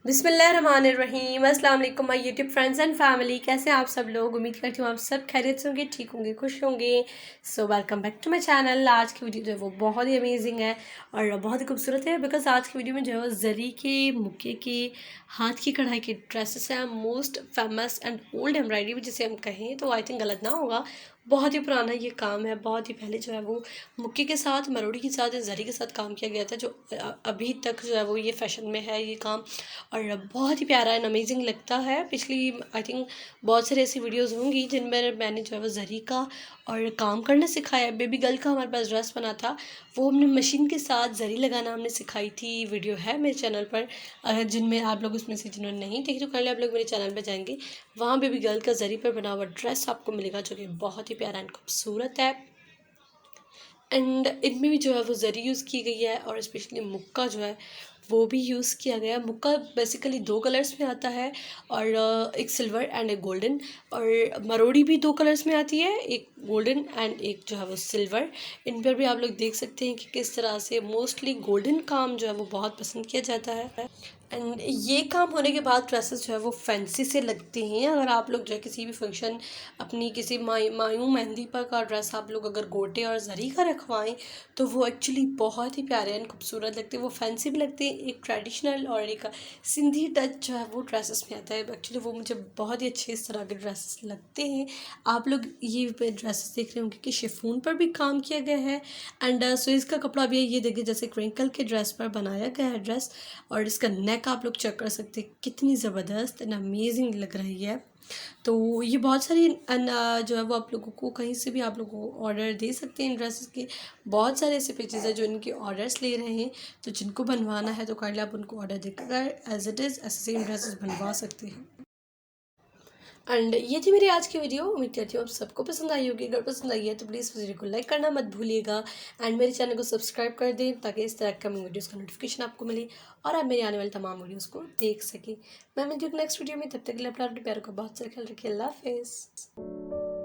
बिस्मिल्लाहिर्रहमानिर्रहीम। अस्सलाम वालेकुम my YouTube friends and family. कैसे हैं आप सब लोग? उम्मीद करती हूँ आप सब खैरियत से होंगे, ठीक होंगे, खुश होंगे। So welcome back to my channel. आज की वीडियो जो है वो बहुत ही अमेजिंग है और बहुत ही खूबसूरत है बिकॉज आज की वीडियो में जो है वो जरी के, मुक्के के, हाथ की कढ़ाई के ड्रेसेस हैं। Most famous and old embroidery जिसे हम कहें तो आई थिंक गलत ना होगा। बहुत ही पुराना ये काम है। बहुत ही पहले जो है वो मुक्के के साथ, मरोड़ी के साथ या जरी के साथ काम किया गया था, जो अभी तक जो है वो ये फैशन में है ये काम। और बहुत ही प्यारा एंड अमेजिंग लगता है। पिछली आई थिंक बहुत सारी ऐसी वीडियोस होंगी जिनमें मैंने जो है वो जरी का और काम करना सिखाया। बेबी गर्ल का हमारे पास ड्रेस बना था, वो हमने मशीन के साथ जरी लगाना हमने सिखाई थी। वीडियो है मेरे चैनल पर, अगर जिनमें आप लोग उसमें से जिन्होंने नहीं देखी तो पहले आप लोग मेरे चैनल पर जाएंगे, वहाँ बेबी गर्ल का जरी पर बना हुआ ड्रेस आपको मिलेगा जो कि बहुत ही प्यारा एंड खूबसूरत है। एंड इनमें भी जो है वो जरी यूज़ की गई है और स्पेशली मुक्का जो है वो भी यूज़ किया गया है। मुक्का बेसिकली दो कलर्स में आता है और एक सिल्वर एंड एक गोल्डन। और मरोड़ी भी दो कलर्स में आती है, एक गोल्डन एंड एक जो है वो सिल्वर। इन पर भी आप लोग देख सकते हैं कि किस तरह से मोस्टली गोल्डन काम जो है वो बहुत पसंद किया जाता है। एंड ये काम होने के बाद ड्रेसेस जो है वो फैंसी से लगते हैं। अगर आप लोग जो है किसी भी फंक्शन, अपनी किसी मायूं मेहंदी पर का ड्रेस आप लोग अगर गोटे और जरी का रखवाएं तो वो एक्चुअली बहुत ही प्यारे एंड खूबसूरत लगते हैं। वो फैंसी भी लगते हैं, एक ट्रेडिशनल और एक सिंधी टच जो है वो ड्रेसेस में आता है। एक्चुअली वो मुझे बहुत ही अच्छे इस तरह के ड्रेसेस लगते हैं। आप लोग ये ड्रेसेस देख रहे होंगे कि शिफॉन पर भी काम किया गया है एंड स्विस का कपड़ा भी है। ये देखिए जैसे क्रिंकल के ड्रेस पर बनाया गया है ड्रेस। और इसका नेक आप लोग चेक कर सकते हैं, कितनी ज़बरदस्त एंड अमेजिंग लग रही है। तो ये बहुत सारी जो है वो आप लोगों को कहीं से भी आप लोगों को ऑर्डर दे सकते हैं इन ड्रेसेस के। बहुत सारे ऐसे पेजेस हैं जो इनके ऑर्डर्स ले रहे हैं, तो जिनको बनवाना है तो काइंडली आप उनको ऑर्डर देकर एज इट इज़ ऐसे सेम ड्रेसेस बनवा सकते हैं। एंड ये थी मेरी आज की वीडियो। उम्मीद करती हूँ आप सबको पसंद आई होगी। अगर पसंद आई है तो प्लीज़ वीडियो को लाइक करना मत भूलिएगा एंड मेरे चैनल को सब्सक्राइब कर दें ताकि इस तरह की वीडियोज़ का नोटिफिकेशन आपको मिले और आप मेरे आने वाले तमाम वीडियोज़ को देख सकें। मैं मिलती हूँ नेक्स्ट वीडियो में, तब तक के लिए अपना प्यार को बहुत सारा ख्याल रखिए। अल्लाह हाफिज़।